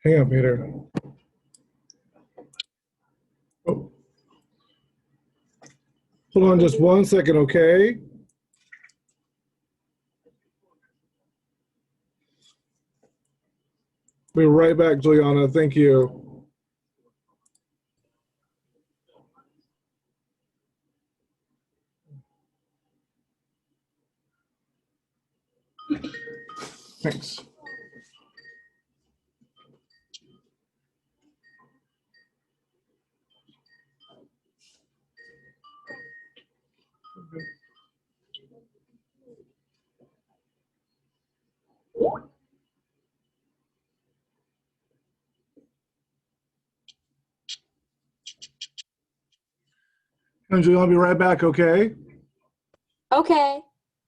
Hang on, Peter. Oh. Hold on just 1 second, okay? Be right back, Juliana. Thank you. Thanks. And Juliana, I'll be right back, okay? Okay.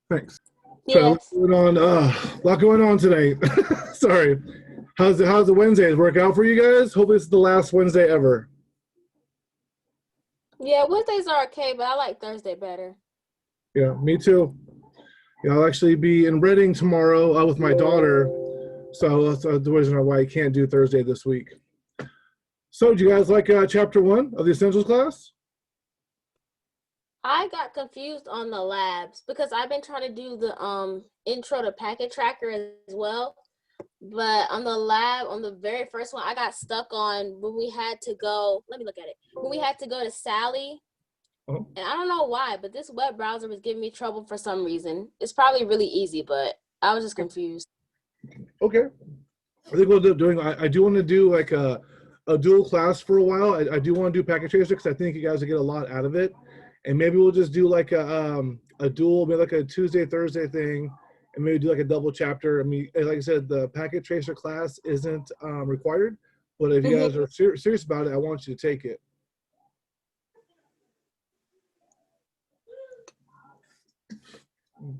Thanks. Yes. So, a lot going on today. Sorry. How's the Wednesdays work out for you guys? Hopefully it's the last Wednesday ever. Yeah, Wednesdays are okay, but I like Thursday better. Yeah, me too. Yeah, I'll actually be in Reading tomorrow with my daughter. So that's the reason why I can't do Thursday this week. So do you guys like chapter 1 of the Essentials class? I got confused on the labs because I've been trying to do the intro to packet tracker as well. But on the lab, on the very first one, I got stuck on when we had to go, let me look at it. When we had to go to Sally, and I don't know why, but this web browser was giving me trouble for some reason. It's probably really easy, but I was just confused. Okay. I think we'll do I do want to do like a dual class for a while. I do want to do packet tracer because I think you guys will get a lot out of it. And maybe we'll just do like a dual, maybe like a Tuesday, Thursday thing, and maybe do like a double chapter. I mean, like I said, the packet tracer class isn't required, but if you guys are serious about it, I want you to take it. All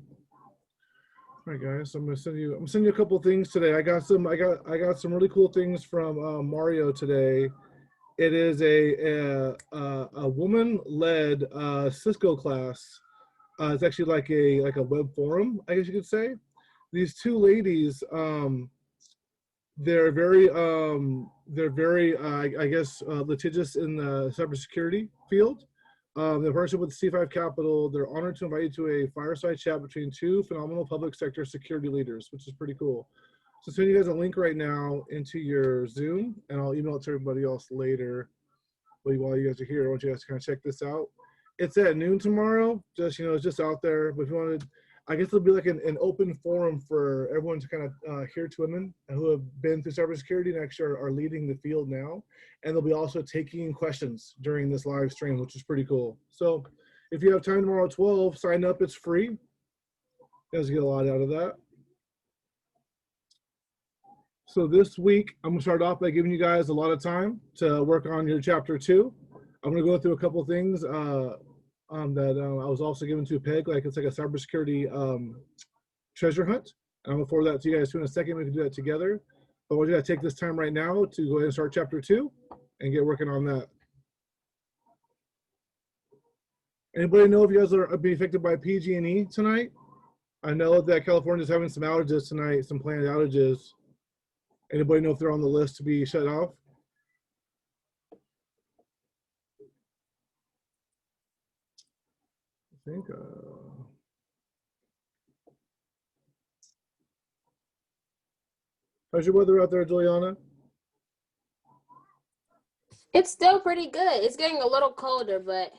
right, guys. So I'm gonna send you a couple of things today. I got some really cool things from Mario today. It is a woman-led Cisco class. It's actually like a web forum, I guess you could say. These two ladies, they're very I guess litigious in the cybersecurity field. They're partnership with C5 Capital. They're honored to invite you to a fireside chat between two phenomenal public sector security leaders, which is pretty cool. So send you guys a link right now into your Zoom, and I'll email it to everybody else later. But while you guys are here, I want you guys to kind of check this out. It's at noon tomorrow. Just it's just out there. But if you wanted, I guess it'll be like an open forum for everyone to kind of hear to women who have been through cybersecurity and actually are leading the field now. And they'll be also taking questions during this live stream, which is pretty cool. So if you have time tomorrow at 12, sign up. It's free. You guys get a lot out of that. So this week, I'm gonna start off by giving you guys a lot of time to work on your chapter 2. I'm gonna go through a couple things that I was also given to Peg, like it's like a cybersecurity treasure hunt. And I'm gonna forward that to you guys too in a second. We can do that together. But we're gonna take this time right now to go ahead and start chapter 2 and get working on that. Anybody know if you guys are being affected by PG&E tonight? I know that California's having some outages tonight, some planned outages. Anybody know if they're on the list to be shut off? I think. How's your weather out there, Juliana? It's still pretty good. It's getting a little colder, but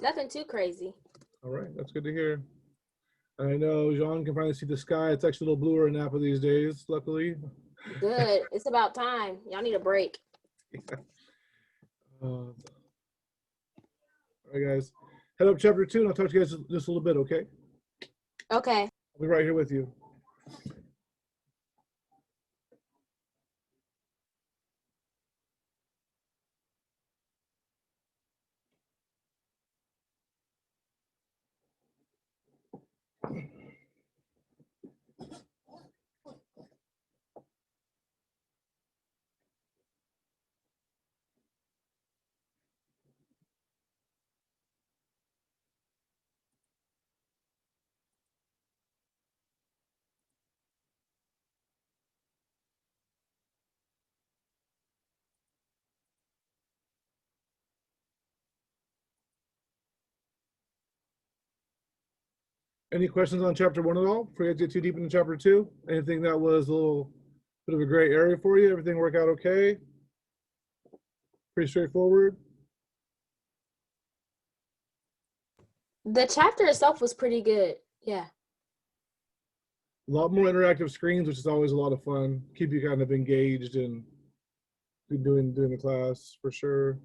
nothing too crazy. All right, that's good to hear. I know Jean can finally see the sky. It's actually a little bluer in Napa these days, luckily. Good. It's about time. Y'all need a break. All right, guys. Head up chapter 2, and I'll talk to you guys just a little bit, okay? Okay. I'll be right here with you. Any questions on chapter 1 at all? Before you get too deep into chapter 2? Anything that was a little bit of a gray area for you? Everything work out okay? Pretty straightforward? The chapter itself was pretty good. Yeah. A lot more interactive screens, which is always a lot of fun. Keep you kind of engaged and doing the class for sure.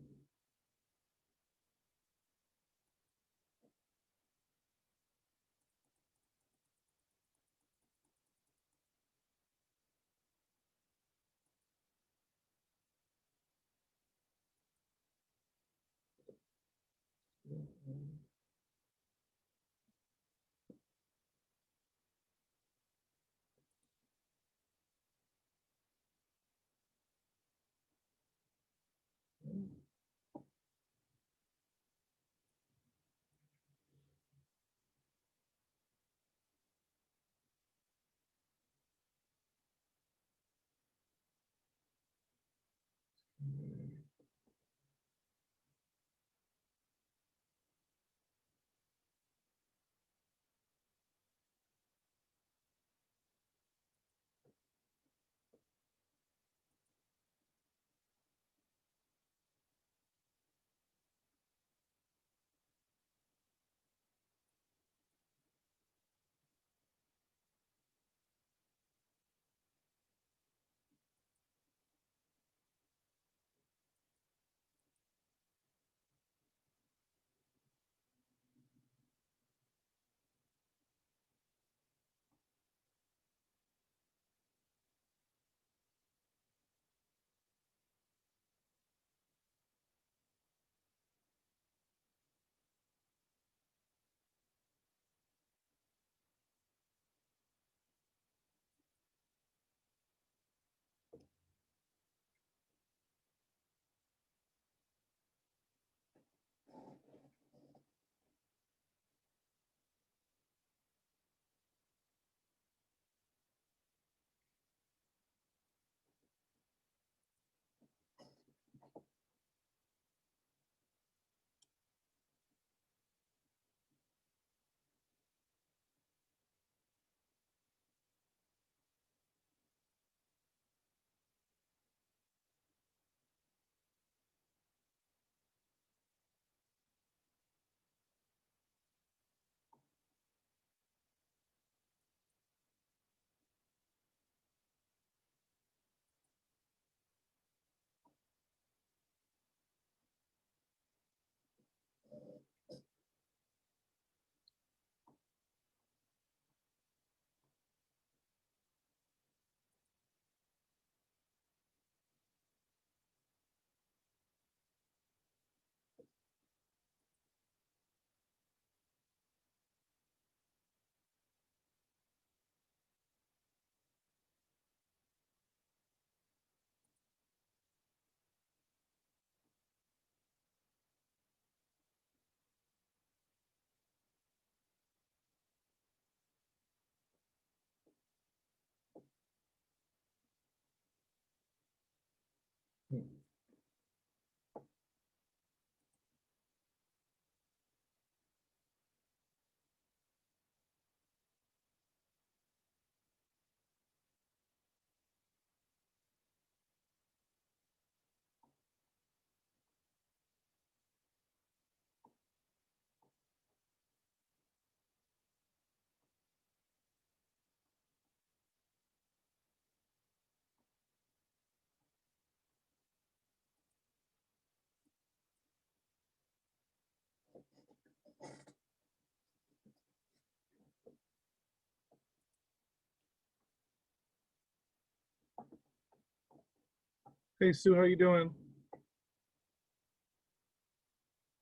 Hey, Sue, how you doing?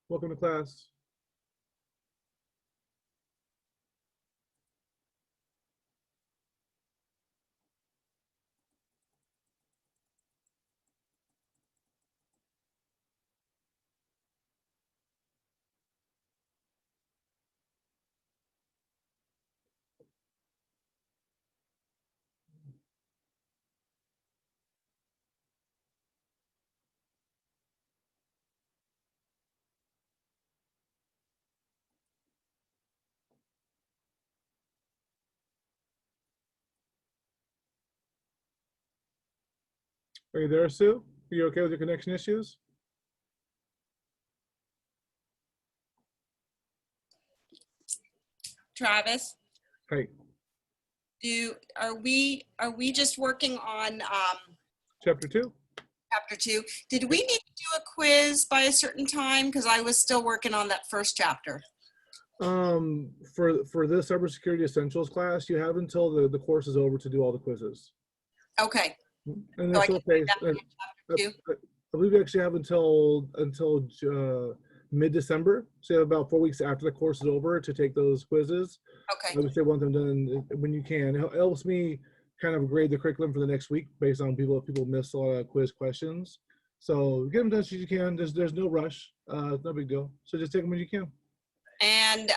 Welcome to class. Are you there, Sue? Are you okay with your connection issues? Travis, Hey, are we just working on chapter 2. chapter 2? Did we need to do a quiz by a certain time? Because I was still working on that first chapter. For this cybersecurity essentials class, you have until the course is over to do all the quizzes. Okay. And So that's okay. chapter 2? I believe we actually have until mid-December, so you have about 4 weeks after the course is over to take those quizzes. Okay. I would say want them done when you can. It helps me kind of grade the curriculum for the next week based on if people miss a lot of quiz questions. So get them done as soon as you can. There's no rush. It's no big deal. So just take them when you can. And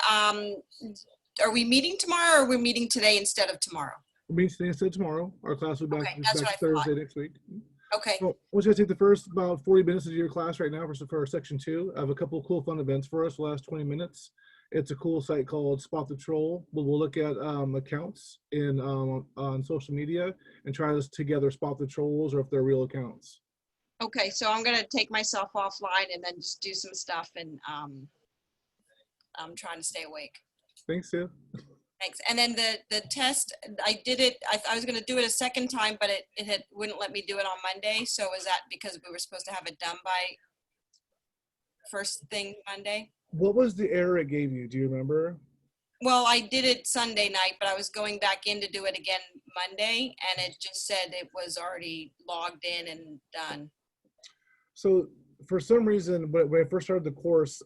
are we meeting tomorrow, or are we meeting today instead of tomorrow? We'll meet today instead of tomorrow. Our class will be back, Okay, that's back what I thought. Thursday next week. Okay. So we're going to take the first about 40 minutes of your class right now for section 2. I have a couple of cool fun events for us the last 20 minutes. It's a cool site called Spot the Troll, but we'll look at accounts on social media and try to together spot the trolls or if they're real accounts. Okay, so I'm gonna take myself offline and then just do some stuff, and I'm trying to stay awake. Thanks, Sue. Thanks. And then the test, I did it. I was going to do it a second time, but it wouldn't let me do it on Monday. So is that because we were supposed to have it done by first thing Monday? What was the error it gave you? Do you remember? Well, I did it Sunday night, but I was going back in to do it again Monday, and it just said it was already logged in and done. So for some reason, when I first started the course,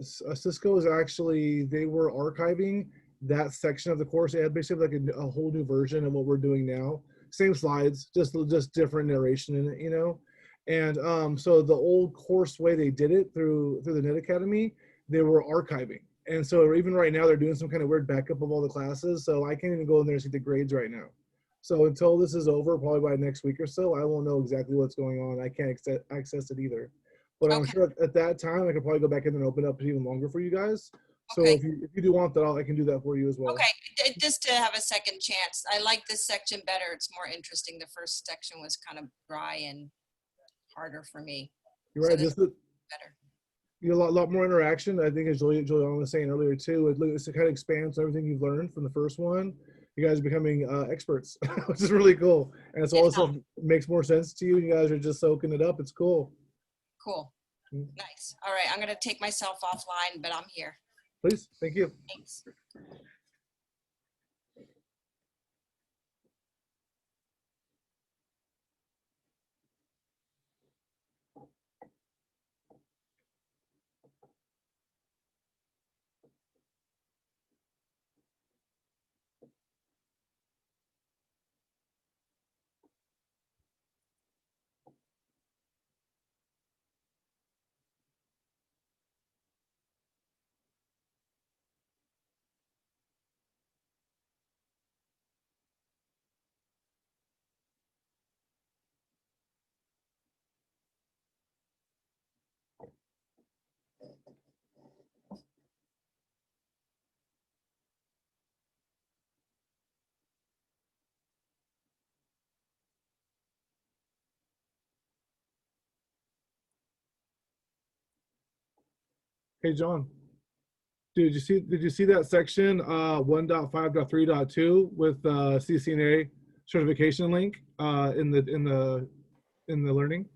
Cisco is actually, they were archiving that section of the course. They had basically like a whole new version of what we're doing now. Same slides, just different narration in it, you know? And so the old course way they did it through the Net Academy, they were archiving. And so even right now, they're doing some kind of weird backup of all the classes. So I can't even go in there and see the grades right now. So until this is over, probably by next week or so, I won't know exactly what's going on. I can't access it either. But I'm sure at that time, I could probably go back in and open up even longer for you guys. So if you do want that, I can do that for you as well. Okay, just to have a second chance. I like this section better. It's more interesting. The first section was kind of dry and harder for me. You're right. So this is better. You know, a lot more interaction. I think as Juliana was saying earlier too, it kind of expands everything you've learned from the first one. You guys are becoming experts, which is really cool. And it's all this stuff makes more sense to you. You guys are just soaking it up. It's cool. Cool. Nice. All right. I'm going to take myself offline, but I'm here. Please. Thank you. Thanks. Hey, John. Did you see that section 1.5.3.2 with CCNA certification link in the learning?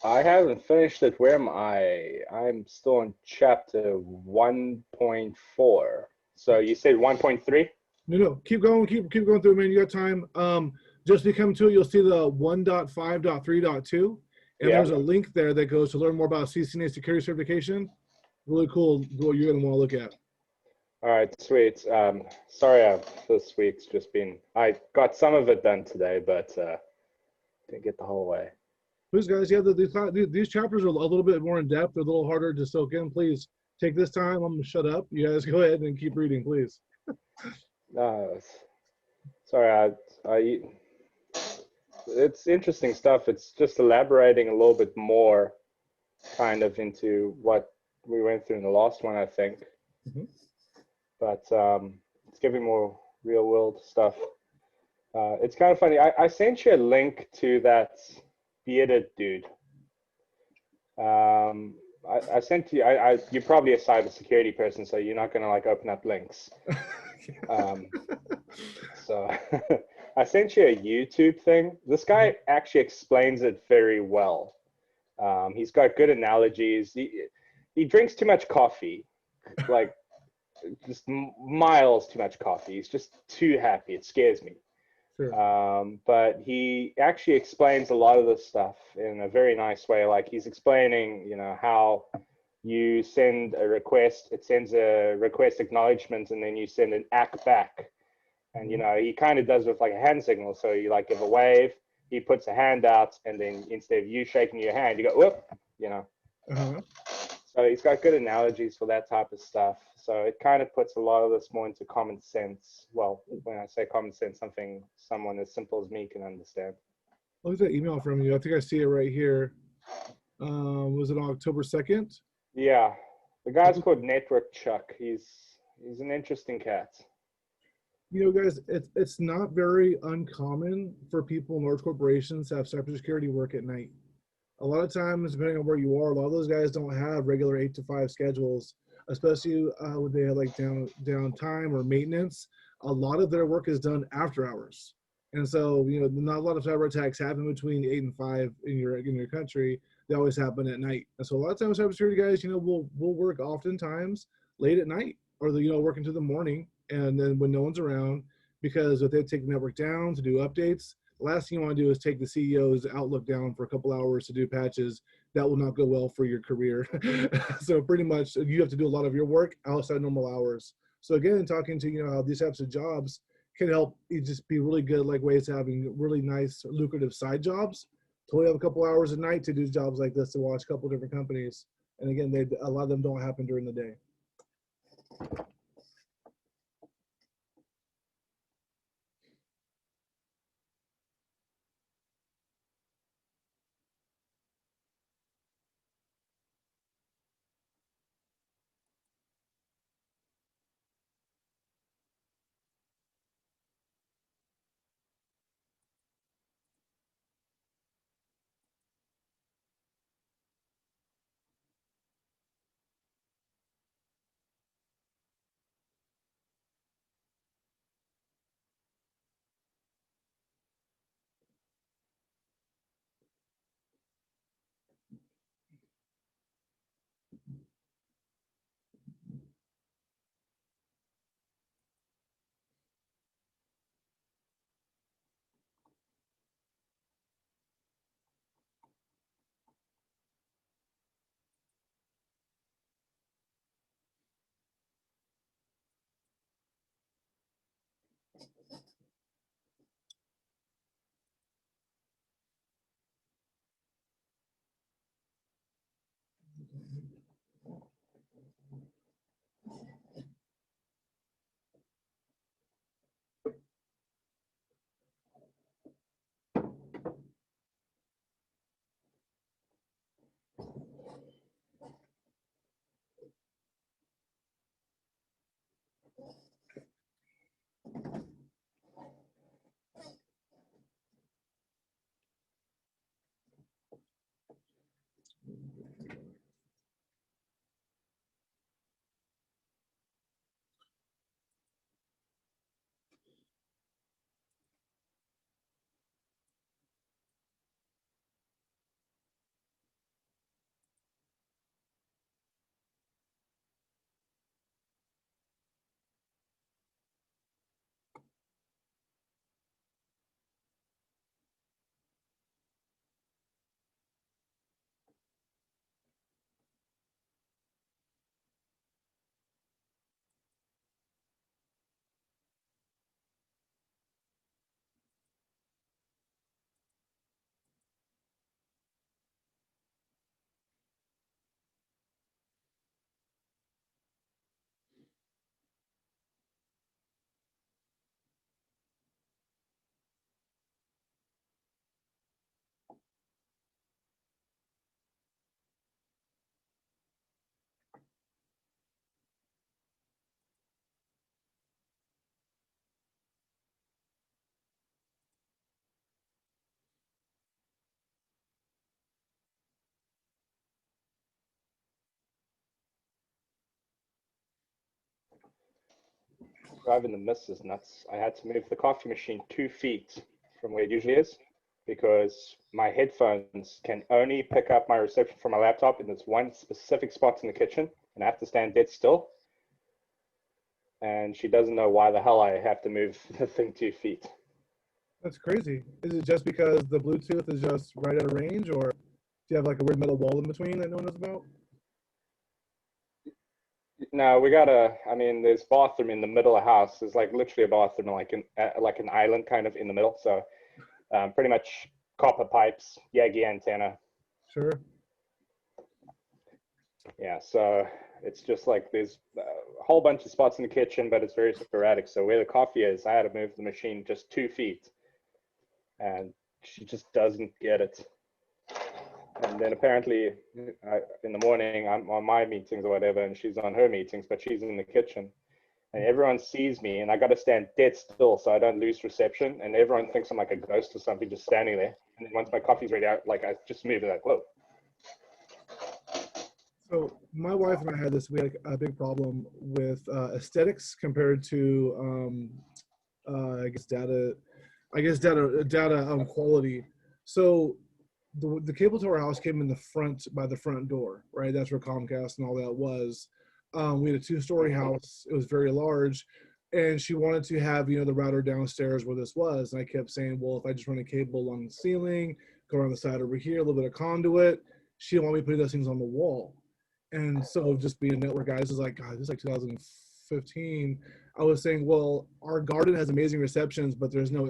I haven't finished it. Where am I? I'm still on chapter 1.4. So you said 1.3? No, keep going, keep going through, man. You got time. Just to come to it, you'll see the 1.5.3.2, and Yeah. there's a link there that goes to learn more about CCNA security certification. Really cool. What you're gonna want to look at. All right, sweet. Sorry, this week's just been. I got some of it done today, but didn't get the whole way. Please, guys, yeah, these chapters are a little bit more in depth. They're a little harder to soak in. Please take this time. I'm gonna shut up. You guys go ahead and keep reading, please. Sorry, it's interesting stuff. It's just elaborating a little bit more, kind of into what we went through in the last one, I think. Mhm. But it's giving more real world stuff. It's kind of funny. I sent you a link to that bearded dude. I sent you. You're probably a cybersecurity person, so you're not gonna like open up links. So I sent you a YouTube thing. This guy actually explains it very well. He's got good analogies. He drinks too much coffee, like just miles too much coffee. He's just too happy. It scares me. Sure. But he actually explains a lot of this stuff in a very nice way. Like he's explaining, how you send a request, it sends a request acknowledgement, and then you send an ACK back. And, he kind of does with like a hand signal. So you like give a wave, he puts a hand out, and then instead of you shaking your hand, you go, whoop, Uh-huh. So he's got good analogies for that type of stuff. So it kind of puts a lot of this more into common sense. Well, when I say common sense, someone as simple as me can understand. Look at that email from you. I think I see it right here. Was it on October 2nd? Yeah, the guy's called Network Chuck. He's an interesting cat. Guys, it's not very uncommon for people in large corporations to have cybersecurity work at night. A lot of times, depending on where you are, a lot of those guys don't have regular 8 to 5 schedules, especially when they have like downtime or maintenance. A lot of their work is done after hours, and so not a lot of cyber attacks happen between 8 and 5 in your country. They always happen at night, and so a lot of times cybersecurity guys, will work oftentimes late at night, or work into the morning, and then when no one's around, because if they take the network down to do updates, last thing you want to do is take the CEO's Outlook down for a couple hours to do patches. That will not go well for your career. So pretty much you have to do a lot of your work outside normal hours. So again, talking to how these types of jobs can help you just be really good, like ways of having really nice, lucrative side jobs. Totally have a couple hours at night to do jobs like this, to watch a couple different companies. And again, a lot of them don't happen during the day. driving the missus nuts. I had to move the coffee machine 2 feet from where it usually is because my headphones can only pick up my reception from my laptop in this one specific spot in the kitchen, and I have to stand dead still. And she doesn't know why the hell I have to move the thing 2 feet. That's crazy. Is it just because the Bluetooth is just right out of range, or do you have like a weird metal wall in between that no one knows about? No, there's bathroom in the middle of the house. There's like literally a bathroom, like an island kind of in the middle. So pretty much copper pipes, Yagi antenna. Sure. Yeah, so it's just like there's a whole bunch of spots in the kitchen, but it's very sporadic. So where the coffee is, I had to move the machine just 2 feet. And she just doesn't get it. And then apparently in the morning, I'm on my meetings or whatever, and she's on her meetings, but she's in the kitchen. And everyone sees me, and I got to stand dead still so I don't lose reception. And everyone thinks I'm like a ghost or something, just standing there. And then once my coffee's ready, I just move it like, whoa. So my wife and I had this. We had a big problem with aesthetics compared to, I guess data quality. So the cable to our house came in the front by the front door, right? That's where Comcast and all that was. We had a 2-story house. It was very large, and she wanted to have the router downstairs where this was. And I kept saying, well, if I just run a cable along the ceiling, go around the side over here, a little bit of conduit. She didn't want me putting those things on the wall. And so just being a network guy, this is like, God, this is like 2015. I was saying, well, our garden has amazing receptions, but there's no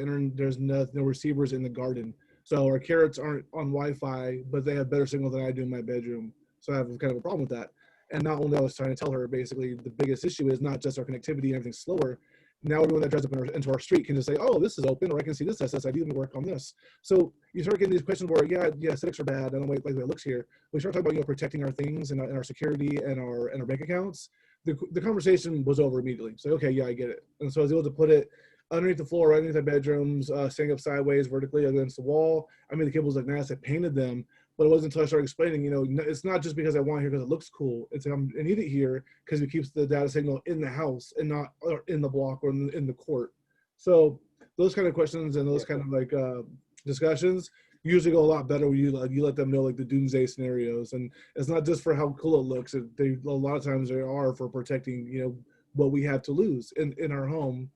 receivers in the garden. So our carrots aren't on Wi-Fi, but they have better signal than I do in my bedroom. So I have kind of a problem with that. And not only I was trying to tell her, basically, the biggest issue is not just our connectivity and everything's slower. Now everyone that drives up into our street can just say, oh, this is open, or I can see this SSID, let me work on this. So you start getting these questions where, yeah, aesthetics are bad. I don't like the way it looks here. We start talking about protecting our things and our security and our bank accounts. The conversation was over immediately. So okay, yeah, I get it. And so I was able to put it underneath the floor, right underneath the bedrooms, standing up sideways, vertically against the wall. I mean, the cables look nice. I painted them, but it wasn't until I started explaining, it's not just because I want it here because it looks cool. It's I need it here because it keeps the data signal in the house and not in the block or in the court. So those kind of questions and those kind of discussions usually go a lot better when you let them know the doomsday scenarios. And it's not just for how cool it looks. A lot of times they are for protecting, what we have to lose in our home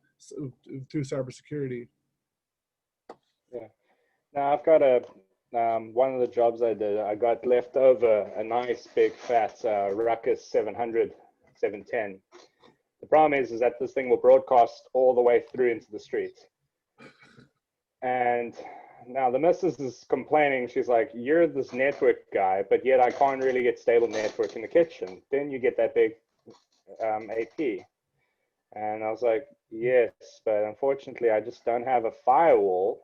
through cybersecurity. Yeah. Now I've got one of the jobs I did, I got left over a nice big fat Ruckus 700, 710. The problem is that this thing will broadcast all the way through into the street. And now the missus is complaining. She's like, you're this network guy, but yet I can't really get stable network in the kitchen. Then you get that big AP. And I was like, yes, but unfortunately I just don't have a firewall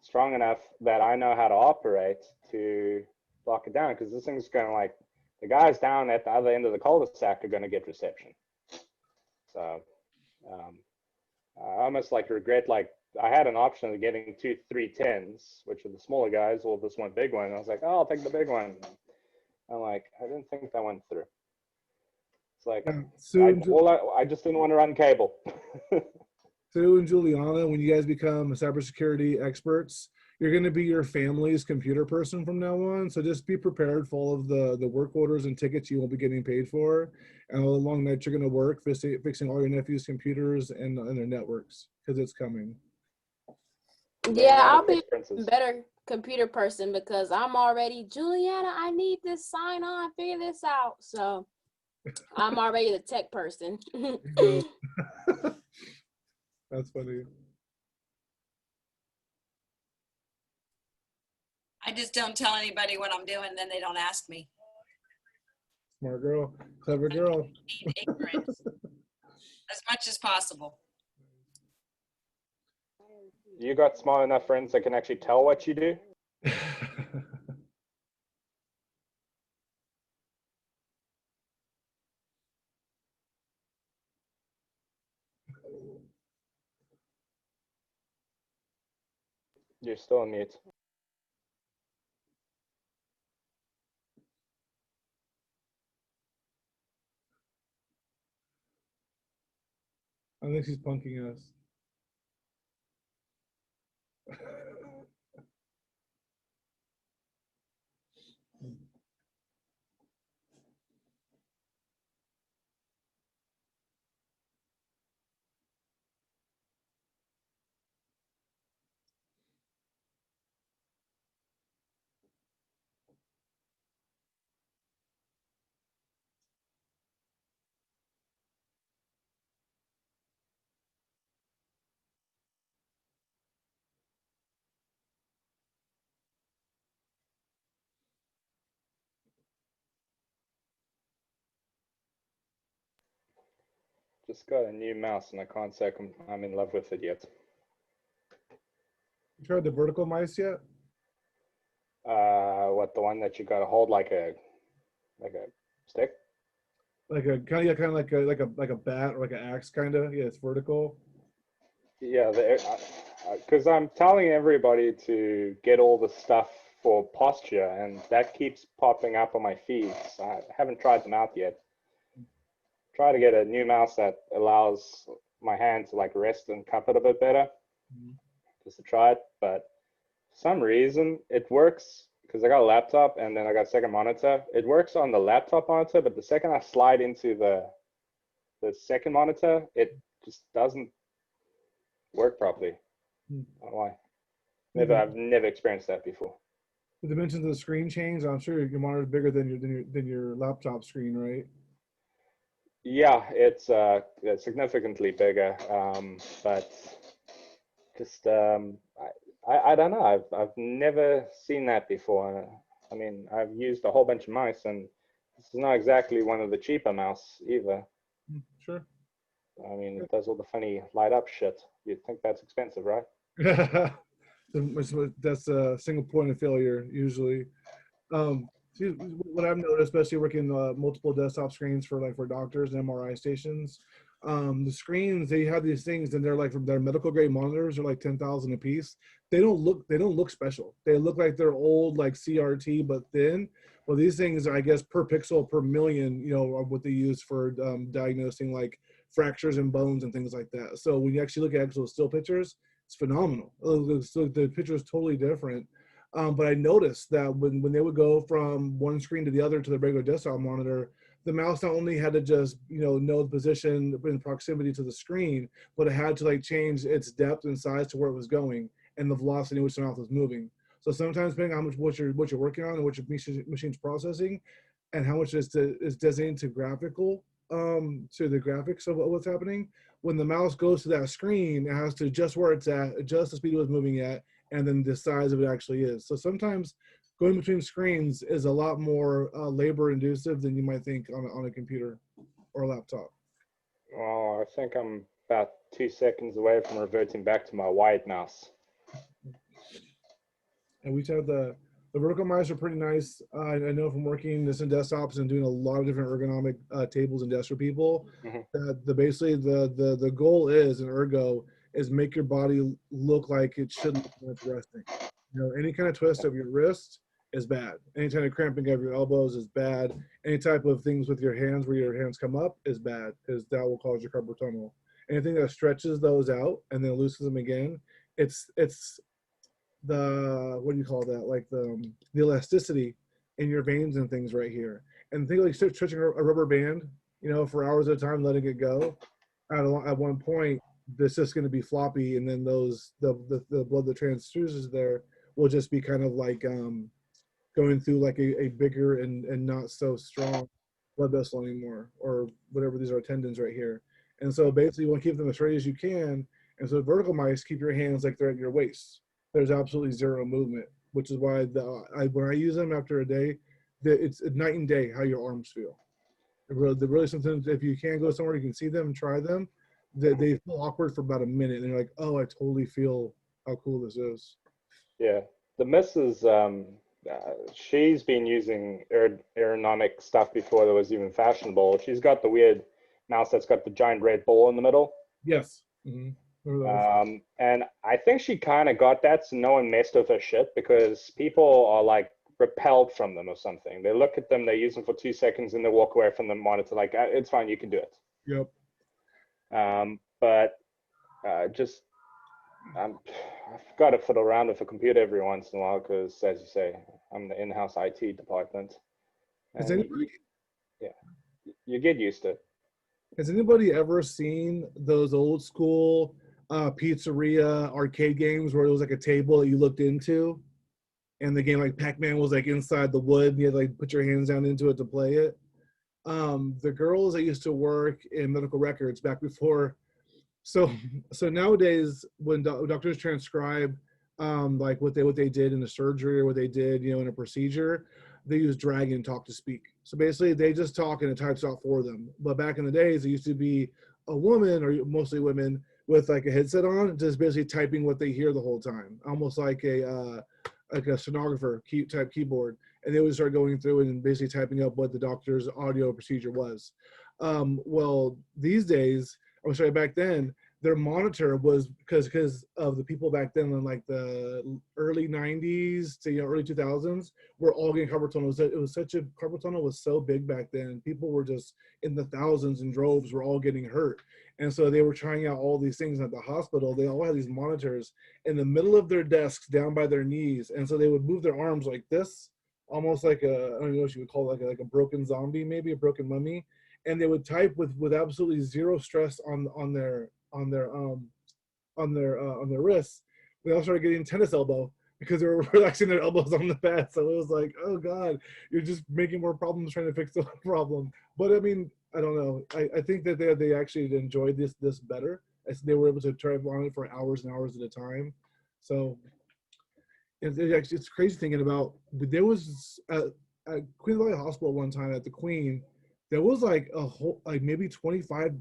strong enough that I know how to operate to lock it down, because this thing's going to the guys down at the other end of the cul-de-sac are going to get reception. So I almost regret, I had an option of getting 2 310s, which are the smaller guys, or this one big one. And I was like, oh, I'll take the big one. I'm like, I didn't think that went through. It's like, I just didn't want to run cable. Sue and Juliana, when you guys become cybersecurity experts, you're going to be your family's computer person from now on. So just be prepared for all of the work orders and tickets you won't be getting paid for, and all the long nights you're going to work fixing all your nephew's computers and their networks, because it's coming. Yeah, I'll be a better computer person because I'm already, Juliana, I need this, sign on, figure this out. So I'm already the tech person. That's funny. I just don't tell anybody what I'm doing, then they don't ask me. Smart girl, clever girl. Ignorance as much as possible. You got smart enough friends that can actually tell what you do? You're still on mute. I think she's punking us. Just got a new mouse and I can't say I'm in love with it yet. You tried the vertical mice yet? What, the one that you got to hold like a stick? Like a kind of like a bat or like an axe kind of. Yeah, it's vertical. Yeah, because I'm telling everybody to get all the stuff for posture, and that keeps popping up on my feeds. I haven't tried them out yet. Try to get a new mouse that allows my hand to like rest and cup it a bit better, just to try it. But for some reason, it works because I got a laptop and then I got a second monitor. It works on the laptop monitor, but the second I slide into the second monitor, it just doesn't work properly. I don't know why. I've never experienced that before. The dimensions of the screen change. I'm sure your monitor is bigger than your laptop screen, right? Yeah, it's significantly bigger, but just I don't know. I've never seen that before. I mean, I've used a whole bunch of mice, and this is not exactly one of the cheaper mouse either. Sure. I mean, it does all the funny light up shit. You'd think that's expensive, right? That's a single point of failure usually. See, what I've noticed, especially working multiple desktop screens for doctors and MRI stations, the screens, they have these things, and they're like their medical grade monitors are like 10,000 a piece. They don't look special. They look like they're old like CRT but thin. Well, these things, I guess, per pixel per million, are what they use for diagnosing like fractures in bones and things like that. So when you actually look at actual still pictures, it's phenomenal. So the picture is totally different. But I noticed that when they would go from one screen to the other to the regular desktop monitor, the mouse not only had to just know the position in proximity to the screen, but it had to like change its depth and size to where it was going and the velocity in which the mouse was moving. So sometimes depending on what you're working on and what your machine's processing, and how much is designated to graphical to the graphics of what's happening. When the mouse goes to that screen, it has to adjust where it's at, adjust the speed it was moving at, and then the size of it actually is. So sometimes going between screens is a lot more labor inducive than you might think on a computer or a laptop. Oh, I think I'm about 2 seconds away from reverting back to my wired mouse. And we have the vertical mice are pretty nice. I know from working this in desktops and doing a lot of different ergonomic tables and desks for people, that basically the goal is in ergo is make your body look like it should look when it's resting. Any kind of twist of your wrist is bad. Any kind of cramping of your elbows is bad. Any type of things with your hands where your hands come up is bad, because that will cause your carpal tunnel. Anything that stretches those out and then loosens them again, it's the, what do you call that? Like the elasticity in your veins and things right here. And think like stretching a rubber band, for hours at a time, letting it go. At one point, it's just going to be floppy, and then the blood that transfuses there will just be kind of like going through like a bigger and not so strong blood vessel anymore, or whatever. These are tendons right here. And so basically you want to keep them as straight as you can. And so vertical mice, keep your hands like they're at your waist. There's absolutely zero movement, which is why when I use them after a day, it's night and day how your arms feel. Really sometimes if you can't go somewhere you can see them and try them, they feel awkward for about a minute, and you're like, oh, I totally feel how cool this is. Yeah, the missus, she's been using aeronomic stuff before that was even fashionable. She's got the weird mouse that's got the giant red ball in the middle. Yes. And I think she kind of got that so no one messed with her shit, because people are like repelled from them or something. They look at them, they use them for 2 seconds, and they walk away from the monitor like, it's fine, you can do it. Yep. but just I've got to fiddle around with a computer every once in a while because, as you say, I'm the in-house IT department. Has And anybody you get used to it. Has anybody ever seen those old school pizzeria arcade games where it was like a table that you looked into, and the game like Pac-Man was like inside the wood, and you had to like put your hands down into it to play it? The girls that used to work in medical records back before, so nowadays when doctors transcribe like what they did in the surgery or what they did, you know, in a procedure, they use Dragon Talk to Speak. So basically they just talk and it types out for them. But back in the days, it used to be a woman, or mostly women, with like a headset on, just basically typing what they hear the whole time, almost like a stenographer type keyboard. And they would start going through and basically typing up what the doctor's audio procedure was. Well, these days, I'm sorry, back then, their monitor was because of the people back then in like the early 90s to early 2000s were all getting carpal tunnel. It was such a carpal tunnel was so big back then. People were just in the thousands and droves were all getting hurt. And so they were trying out all these things at the hospital. They all had these monitors in the middle of their desks down by their knees. And so they would move their arms like this, almost like I don't know what you would call it, like a broken zombie, maybe a broken mummy. And they would type with absolutely zero stress on their wrists. They all started getting tennis elbow because they were relaxing their elbows on the pad. So it was like, oh God, you're just making more problems trying to fix the problem. But I mean, I don't know. I think that they actually enjoyed this better, as they were able to try on it for hours and hours at a time. So it's crazy thinking about. There was at Queen Valley Hospital one time at the Queen. There was like a whole, like maybe 25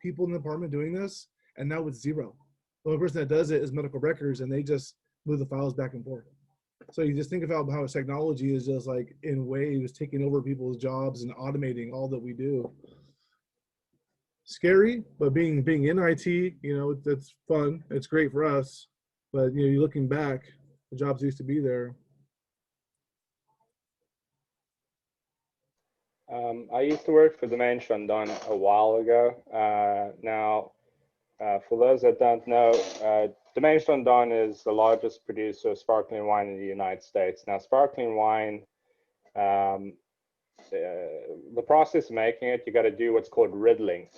people in the department doing this, and now it's zero. The only person that does it is medical records, and they just move the files back and forth. So you just think about how technology is just like in waves taking over people's jobs and automating all that we do. Scary, but being in IT, it's fun. It's great for us, but you're looking back, the jobs used to be there. I used to work for Domaine Chandon a while ago. Now, for those that don't know, Domaine Chandon is the largest producer of sparkling wine in the United States. Now, sparkling wine, the process of making it, you got to do what's called riddling,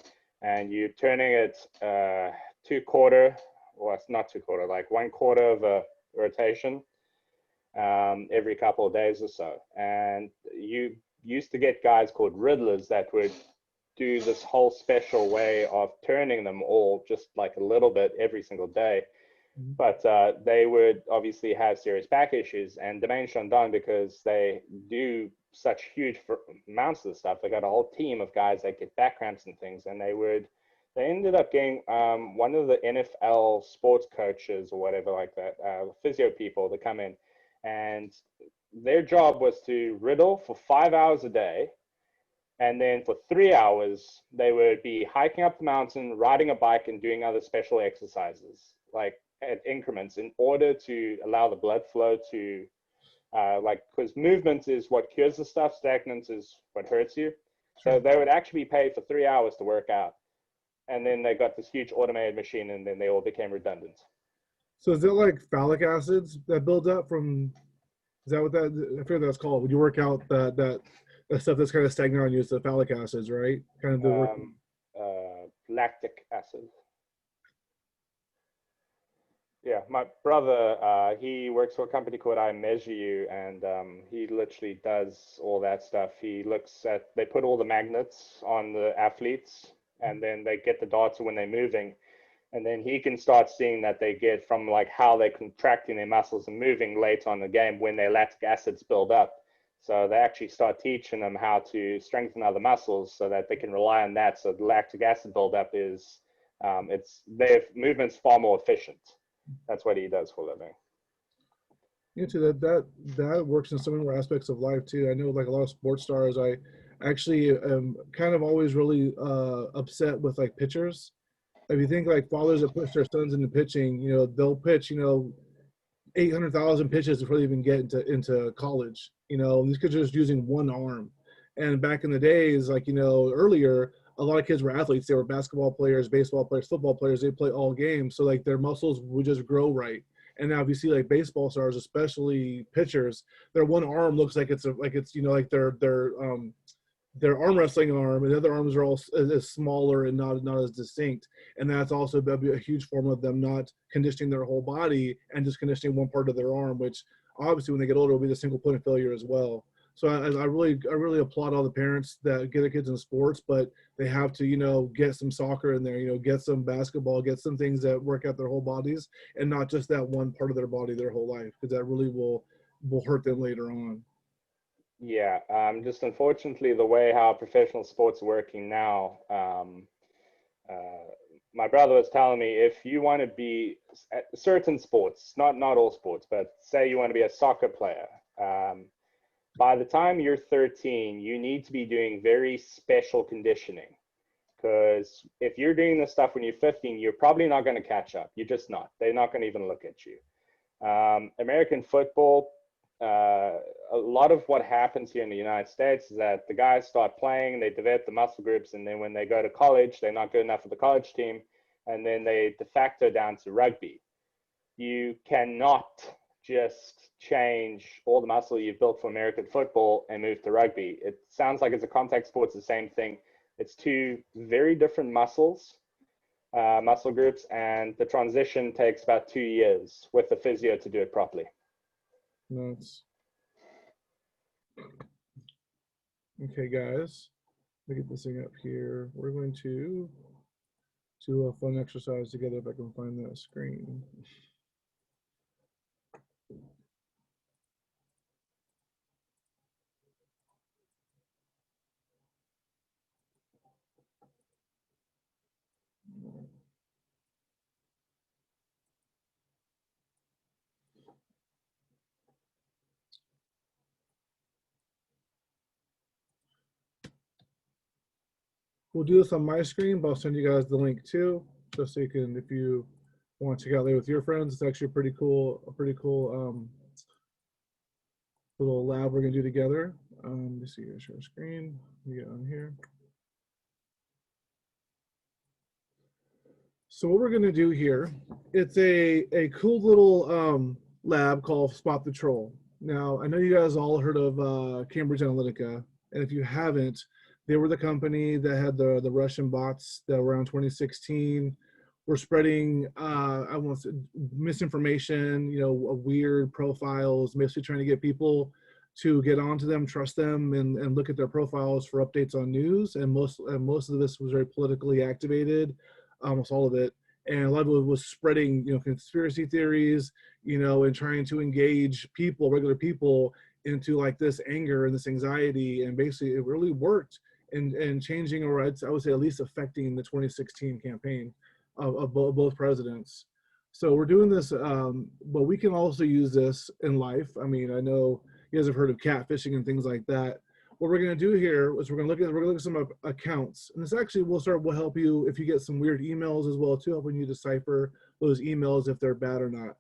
and you're turning it 2/4, well, it's not 2/4, like 1/4 of a rotation every couple of days or so. And you used to get guys called riddlers that would do this whole special way of turning them all just like a little bit every single day. But they would obviously have serious back issues. And Domaine Chandon, because they do such huge amounts of the stuff, they got a whole team of guys that get back cramps and things. And they ended up getting one of the NFL sports coaches or whatever like that, physio people, to come in. And their job was to riddle for 5 hours a day. And then for 3 hours, they would be hiking up the mountain, riding a bike, and doing other special exercises, like at increments, in order to allow the blood flow to, because movement is what cures the stuff, stagnance is what hurts you. So they would actually be paid for 3 hours to work out. And then they got this huge automated machine, and then they all became redundant. So is it like phallic acids that build up from, is that what that, I forget what that's called, when you work out that stuff that's kind of stagnant on you, is the phallic acids, right? Kind of the lactic acid. Yeah, my brother, he works for a company called I Measure You, and he literally does all that stuff. He looks at, they put all the magnets on the athletes, and then they get the data when they're moving. And then he can start seeing that they get from like how they're contracting their muscles and moving late on the game when their lactic acids build up. So they actually start teaching them how to strengthen other muscles so that they can rely on that. So the lactic acid buildup is, their movement's far more efficient. That's what he does for a living. Too, that works in so many more aspects of life too. I know like a lot of sports stars, I actually am kind of always really upset with like pitchers. If you think like fathers that push their sons into pitching, they'll pitch, 800,000 pitches before they even get into college. These kids are just using one arm. And back in the days, like, earlier, a lot of kids were athletes. They were basketball players, baseball players, football players. They play all games. So like their muscles would just grow right. And now if you see like baseball stars, especially pitchers, their one arm looks like it's like their arm wrestling arm, and the other arms are all is smaller and not as distinct. And that's also a huge form of them not conditioning their whole body and just conditioning one part of their arm, which obviously when they get older will be the single point of failure as well. So I really applaud all the parents that get their kids in sports, but they have to, get some soccer in there, get some basketball, get some things that work out their whole bodies and not just that one part of their body their whole life, because that really will hurt them later on. Yeah, just unfortunately, the way how professional sports are working now, my brother was telling me if you want to be at certain sports, not all sports, but say you want to be a soccer player, by the time you're 13, you need to be doing very special conditioning. Because if you're doing this stuff when you're 15, you're probably not going to catch up. You're just not. They're not going to even look at you. American football, a lot of what happens here in the United States is that the guys start playing, they develop the muscle groups, and then when they go to college, they're not good enough for the college team, and then they de facto down to rugby. You cannot just change all the muscle you've built for American football and move to rugby. It sounds like it's a contact sport. It's the same thing. It's two very different muscle groups, and the transition takes about 2 years with the physio to do it properly. Nice. Okay, guys, let me get this thing up here. We're going to do a fun exercise together if I can find that screen. We'll do this on my screen, but I'll send you guys the link too, just so you can, if you want to check out later with your friends. It's actually a pretty cool little lab we're gonna do together. Let me see your share screen. Let me get on here. So what we're gonna do here, it's a cool little lab called Spot the Troll. Now, I know you guys all heard of Cambridge Analytica, and if you haven't, they were the company that had the Russian bots that were around 2016 were spreading misinformation, weird profiles, basically trying to get people to get onto them, trust them, and look at their profiles for updates on news. And most of this was very politically activated, almost all of it. And a lot of it was spreading, conspiracy theories, and trying to engage regular people into like this anger and this anxiety. And basically it really worked in changing, or I would say at least affecting the 2016 campaign of both presidents. So we're doing this, but we can also use this in life. I mean, I know you guys have heard of catfishing and things like that. What we're going to do here is we're going to look at some accounts, and this actually will help you if you get some weird emails as well too, helping you decipher those emails if they're bad or not.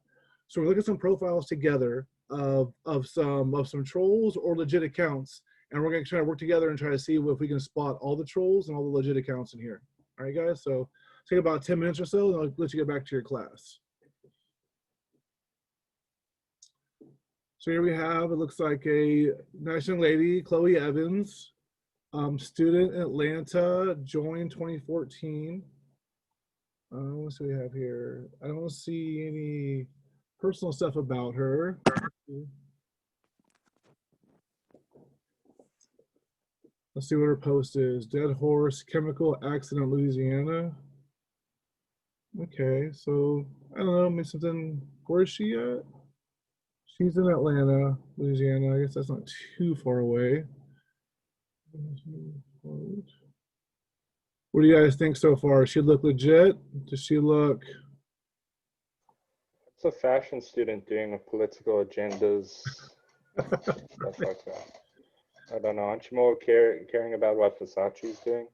So we're looking at some profiles together of some trolls or legit accounts, and we're going to try to work together and try to see if we can spot all the trolls and all the legit accounts in here. All right, guys. So take about 10 minutes or so, and I'll let you get back to your class. So here we have, it looks like a nice young lady, Chloe Evans, student in Atlanta, joined 2014. What do we have here? I don't see any personal stuff about her. Let's see what her post is. Dead horse, chemical accident, Louisiana. Okay, so I don't know, maybe something, where is she at? She's in Atlanta, Louisiana. I guess that's not too far away. What do you guys think so far? Does she look legit? Does she look? It's a fashion student doing a political agendas, stuff like that. I don't know. Aren't you more caring about what Versace's doing?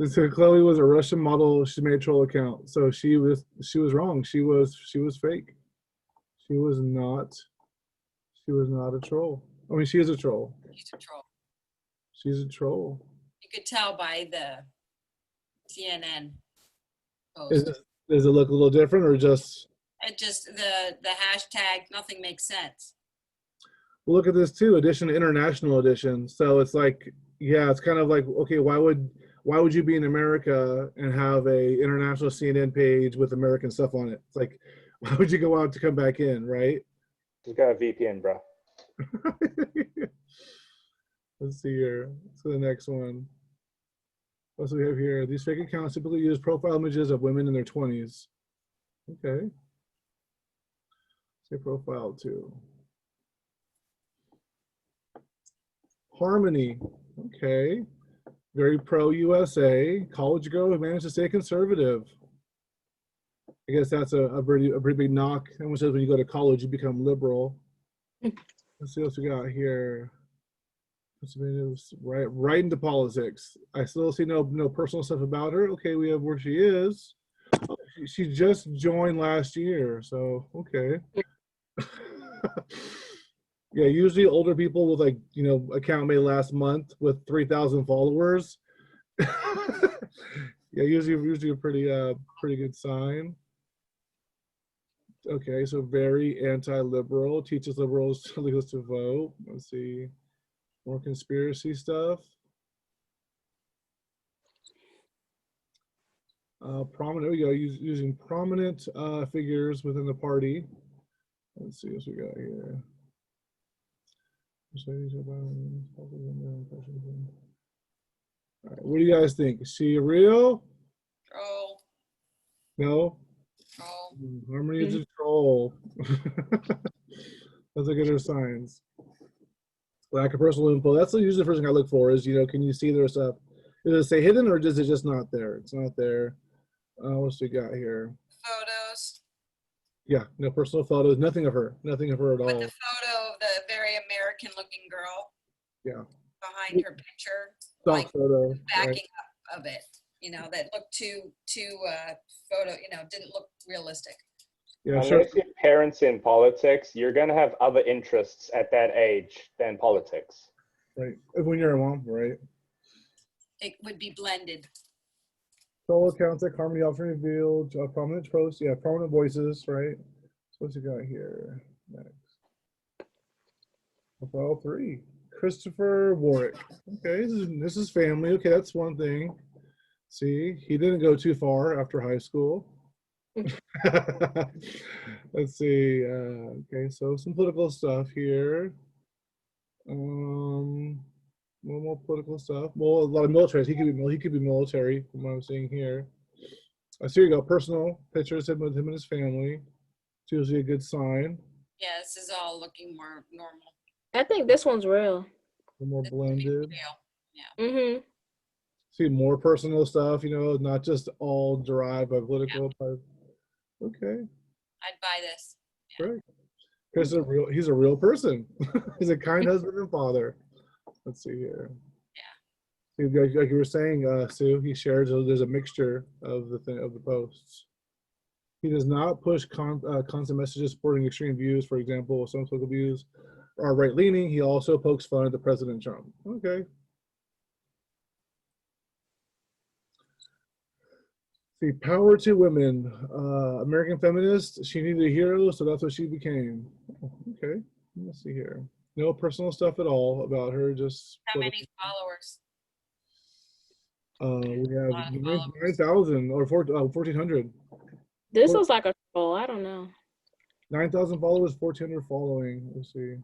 So Chloe was a Russian model. She made a troll account, so she was wrong. She was fake. She was not a troll. I mean, she is a troll. She's a troll. She's a troll. You could tell by the CNN Is post. does it look a little different or just? It just, the hashtag, nothing makes sense. Well, look at this too, edition, international edition. So it's like, yeah, it's kind of like, okay, why would you be in America and have a international CNN page with American stuff on it? It's like, why would you go out to come back in, right? Just got a VPN, bro. Let's see here. Let's go to the next one. What do we have here? These fake accounts typically use profile images of women in their 20s. Okay. Say profile too. Harmony. Okay. Very pro USA. College girl who managed to stay conservative. I guess that's a pretty big knock. Everyone says when you go to college, you become liberal. Let's see what we got here. Right into politics. I still see no personal stuff about her. Okay, we have where she is. Oh, she just joined last year, so okay. Yeah, usually older people with like account made last month with 3,000 followers. Yeah, usually a pretty good sign. Okay, so very anti-liberal, teaches liberals legals to vote. Let's see, more conspiracy stuff. Prominent, we go, using prominent figures within the party. Let's see what we got here. All right, what do you guys think? Is she real? Troll, No? troll. Harmony is a troll. Let's look at her signs. Lack of personal info. That's usually the first thing I look for is, can you see their stuff? Does it say hidden or is it just not there? It's not there. What's we got here? Photos. Yeah, no personal photos. Nothing of her. Nothing of her at With all. the photo of the very American looking girl. Yeah. Behind her picture. Stock Like photo. backing Right. up of it, that looked too photo, didn't look realistic. Yeah, sure. Unless your parents in politics, you're going to have other interests at that age than politics. Right. When you're a mom, right? It would be blended. Troll accounts like Harmony often revealed prominent posts. Yeah, prominent voices, right? So what's we got here next? Profile 3. Christopher Warwick. Okay, this is family. Okay, that's one thing. See, he didn't go too far after high school. Let's see. Okay, so some political stuff here. More political stuff. Well, a lot of military. He could be military from what I'm seeing here. So here you go. Personal pictures with him and his family. It's usually a good sign. Yeah, this is all looking more normal. I think this one's real. More This would be blended. real. Mm-hmm. See more personal stuff. Not just all derived by political. Okay. I'd buy this. Great. He's a real person. He's a kind husband and father. Let's see here. Yeah. See, like you were saying, Sue, he shares. There's a mixture of the posts. He does not push constant messages supporting extreme views. For example, some political views are right-leaning. He also pokes fun at the President Trump. Okay. See, power to women. American feminist. She needed a hero, so that's what she became. Oh, okay. Let's see here. No personal stuff at all about her. Just How many followers? we A have lot of followers. 9,000 or 1,400. This looks like a troll. I don't know. 9,000 followers, 1,400 following. Let's see.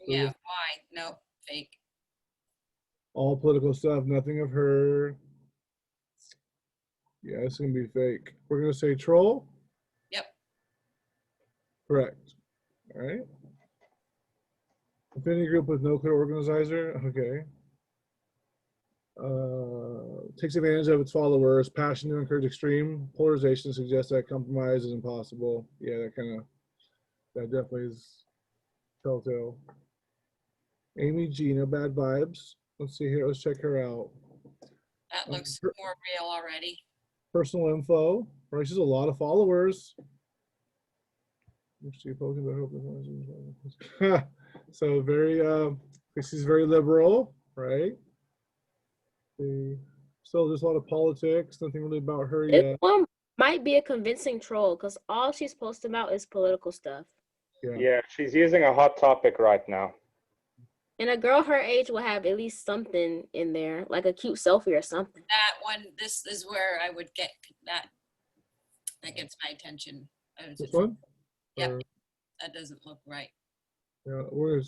Yeah, why? Nope, fake. All political stuff. Nothing of her. Yeah, it's gonna be fake. We're gonna say troll. Yep. Correct. All right. Affinity group with no clear organizer. Okay. Takes advantage of its followers. Passion to encourage extreme polarization suggests that compromise is impossible. Yeah, that definitely is telltale. Amy G, no bad vibes. Let's see here. Let's check her out. That looks more real already. Personal info. Right, she's a lot of followers. So very, she's very liberal, right? So there's a lot of politics, nothing really about her This yet. one might be a convincing troll because all she's posting about is political stuff. Yeah, she's using a hot topic right now. And a girl her age will have at least something in there, like a cute selfie or something. That one, this is where I would get that. That gets my attention. This one? Yeah. Or- That doesn't look right. yeah, what are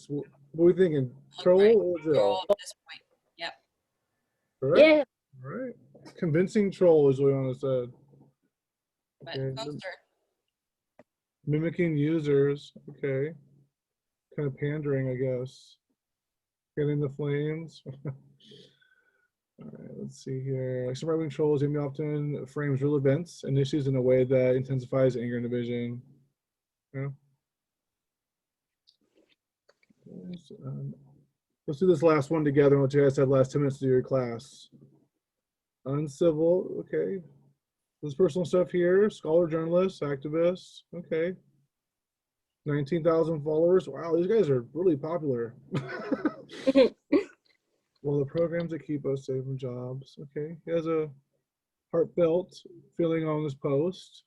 we thinking? Look Troll right. or is it Troll all? at this point. Yep. Correct? Yeah. All right. Convincing troll is what Liana said. But Okay. poster. Mimicking users. Okay. Kind of pandering, I guess. Getting the flames. All right, let's see here. Like some right-wing trolls, Amy often frames real events and issues in a way that intensifies anger and division. Yeah. Let's do this last one together and what you guys had last 10 minutes to do your class. Uncivil, okay. This personal stuff here, scholar, journalist, activist, okay. 19,000 followers. Wow, these guys are really popular. Well, the programs that keep us safe from jobs. Okay, he has a heartfelt feeling on this post.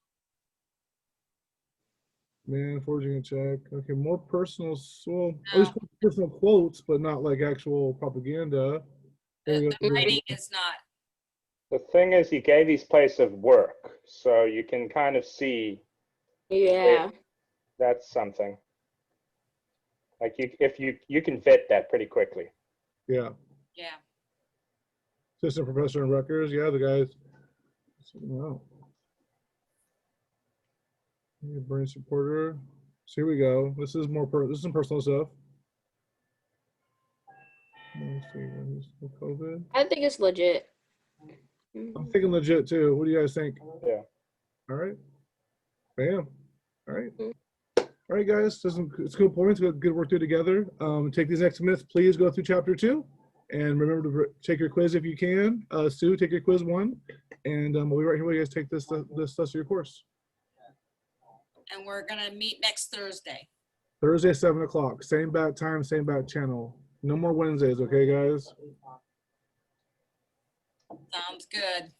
Man, forging a check. Okay, more personal, well, at least personal quotes, but not like actual propaganda. There we The go. writing is not. The thing is, he gave his place of work, so you can kind of see Yeah. that's something. Like you can vet that pretty quickly. Yeah, Yeah. assistant professor in Rutgers. Yeah, the guys. Wow. Brain supporter. So here we go. This is more. This is some personal stuff. Let's see. COVID. I think it's legit. I'm thinking legit too. What do you guys think? Yeah. All right. Bam. All right. All right, guys. It's good points. Good work to do together. Take these next minutes. Please go through chapter 2. And remember to take your quiz if you can. Sue, take your quiz 1. And we'll be right here while you guys take this rest of your course. And we're gonna meet next Thursday. Thursday, 7 o'clock. Same bat time, same bat channel. No more Wednesdays, okay, guys? Sounds good.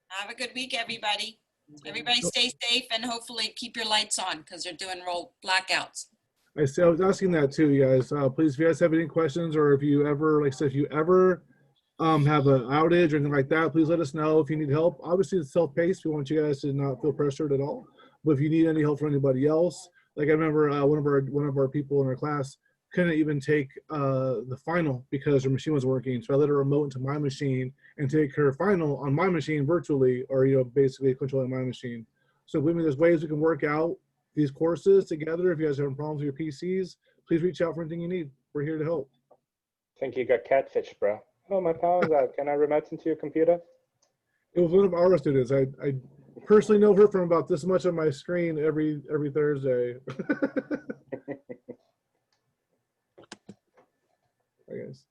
Have a good week, everybody. Everybody stay safe and hopefully keep your lights on because they're doing blackouts. I was asking that too, you guys. Please, if you guys have any questions or if you ever, like I said, if you ever have an outage or anything like that, please let us know if you need help. Obviously, it's self-paced. We want you guys to not feel pressured at all. But if you need any help from anybody else, like I remember one of our people in our class couldn't even take the final because her machine was working. So I let her remote into my machine and take her final on my machine virtually, or basically controlling my machine. So believe me, there's ways we can work out these courses together. If you guys are having problems with your PCs, please reach out for anything you need. We're here to help. I think you got catfished, bro. Oh, my power's out. Can I remote into your computer? It was one of our students. I personally know her from about this much on my screen every Thursday. I guess.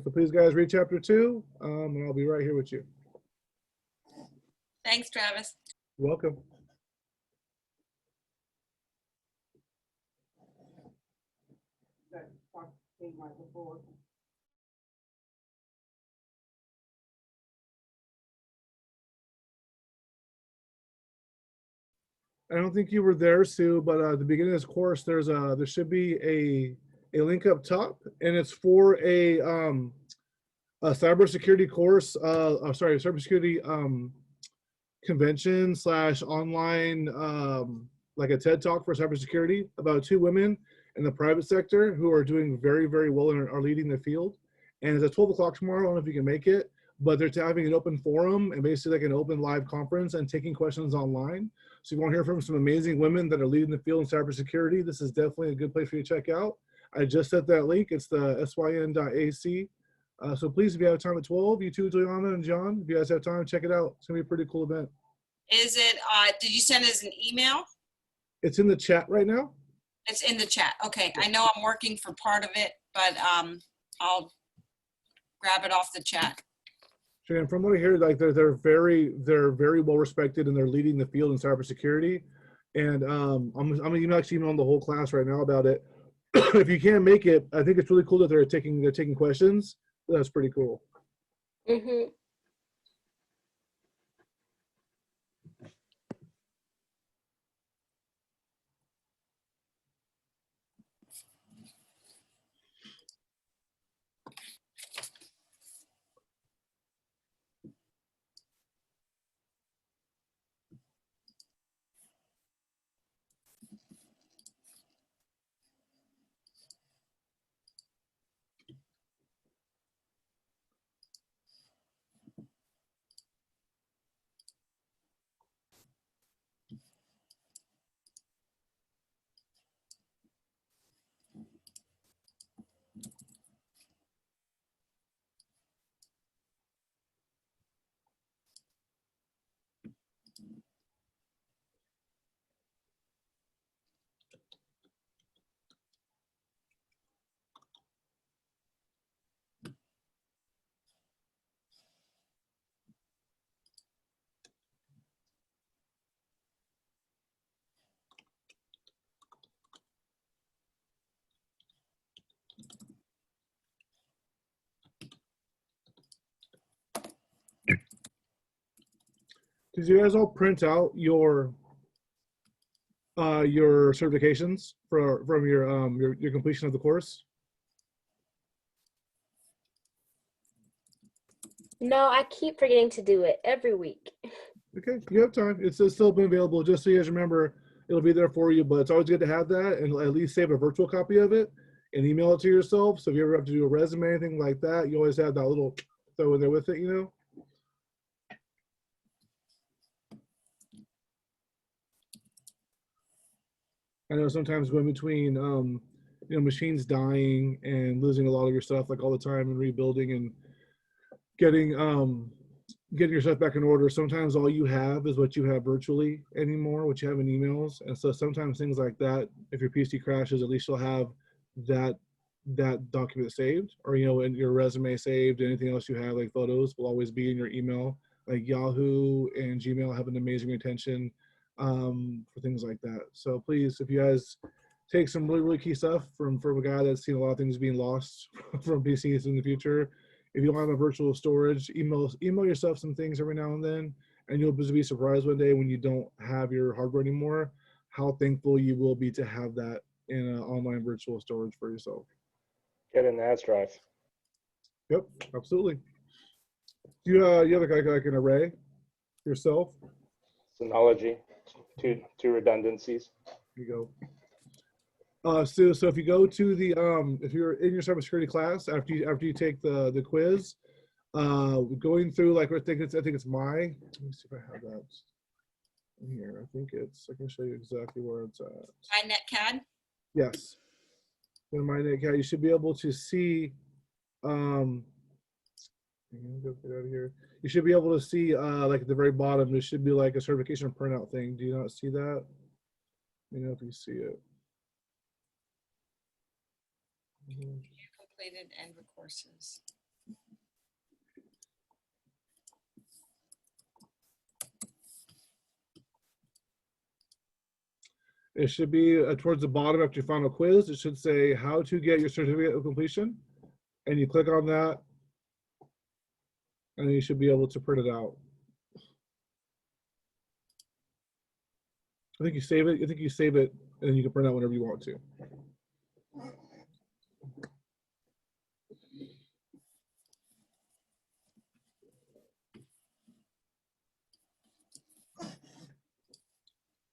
So please, guys, read chapter 2, and I'll be right here with you. Thanks, Travis. Welcome. I don't think you were there, Sue, but at the beginning of this course, there should be a link up top, and it's for a cybersecurity course. Cybersecurity convention / online like a TED talk for cybersecurity about 2 women in the private sector who are doing very, very well and are leading the field. And it's at 12 o'clock tomorrow. I don't know if you can make it, but they're having an open forum and basically like an open live conference and taking questions online. So you want to hear from some amazing women that are leading the field in cybersecurity. This is definitely a good place for you to check out. I just set that link. It's the syn.ac. So please, if you have time at 12, you too, Juliana and John, if you guys have time, check it out. It's gonna be a pretty cool event. Is it, did you send us an email? It's in the chat right now. It's in the chat. Okay. I know I'm working for part of it, but I'll grab it off the chat. And from what I hear, like they're very well respected and they're leading the field in cybersecurity. And I'm even actually emailing the whole class right now about it. If you can't make it, I think it's really cool that they're taking questions. That's pretty cool. Mm-hmm. Did you guys all print out your certifications from your completion of the course? No, I keep forgetting to do it every week. Okay, you have time. It's still been available. Just so you guys remember, it'll be there for you. But it's always good to have that, and at least save a virtual copy of it and email it to yourself. So if you ever have to do a resume, anything like that, you always have that little throw in there with it. You know. I know sometimes going between machines dying and losing a lot of your stuff like all the time and rebuilding and getting your stuff back in order, sometimes all you have is what you have virtually anymore, what you have in emails. And so sometimes things like that, if your PC crashes, at least you'll have that document saved, or and your resume saved. Anything else you have, like photos, will always be in your email. Like Yahoo and Gmail have an amazing retention for things like that. So please, if you guys take some really key stuff from a guy that's seen a lot of things being lost from PCs in the future, if you don't have a virtual storage, email yourself some things every now and then, and you'll be surprised one day when you don't have your hardware anymore, how thankful you will be to have that in an online virtual storage for yourself. Get an NAS drive. Yep, absolutely. Do you have like an array yourself? Synology, two redundancies. Here you go. So if you go to the if you're in your cybersecurity class after you take the quiz, going through like I think it's let me see if I have that in here. I can show you exactly where it's at. MyNetCAD. Yes. In MyNetCAD, you should be able to see go get out of here. You should be able to see like at the very bottom, there should be like a certification printout thing. Do you not see that? Let me know if you see it. You completed end of courses. It should be towards the bottom after your final quiz. It should say how to get your certificate of completion. And you click on that. And you should be able to print it out. I think you save it. And then you can print out whenever you want to.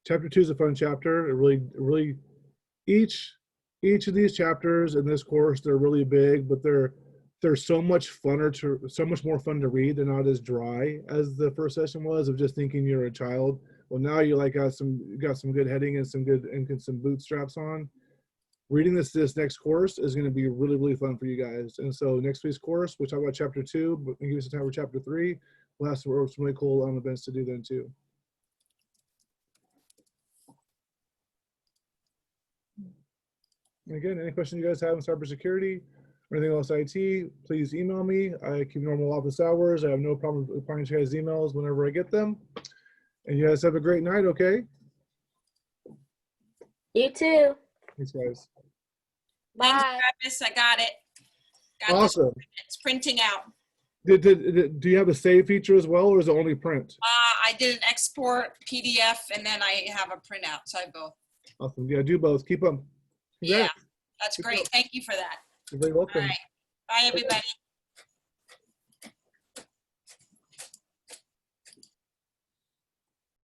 Chapter 2 is a fun chapter. It really each of these chapters in this course, they're really big, but they're so much more fun to read. They're not as dry as the first session was of just thinking you're a child. Well, now you got some good heading and some bootstraps on. Reading this next course is going to be really fun for you guys. And so next week's course, we'll talk about chapter 2, but we give you some time for chapter 3. We'll have some really cool events to do then too. Again, any questions you guys have on cybersecurity or anything else IT, please email me. I keep normal office hours. I have no problem replying to you guys' emails whenever I get them. And you guys have a great night, okay? You too. Thanks, guys. Bye. Thanks, Travis. I got it. Awesome. It's printing out. Do you have a save feature as well, or is it only print? I did an export PDF, and then I have a printout, so I both. Awesome. Yeah, do both. Keep them. Yeah, that's great. Thank you for that. You're very welcome. All right. Bye, everybody.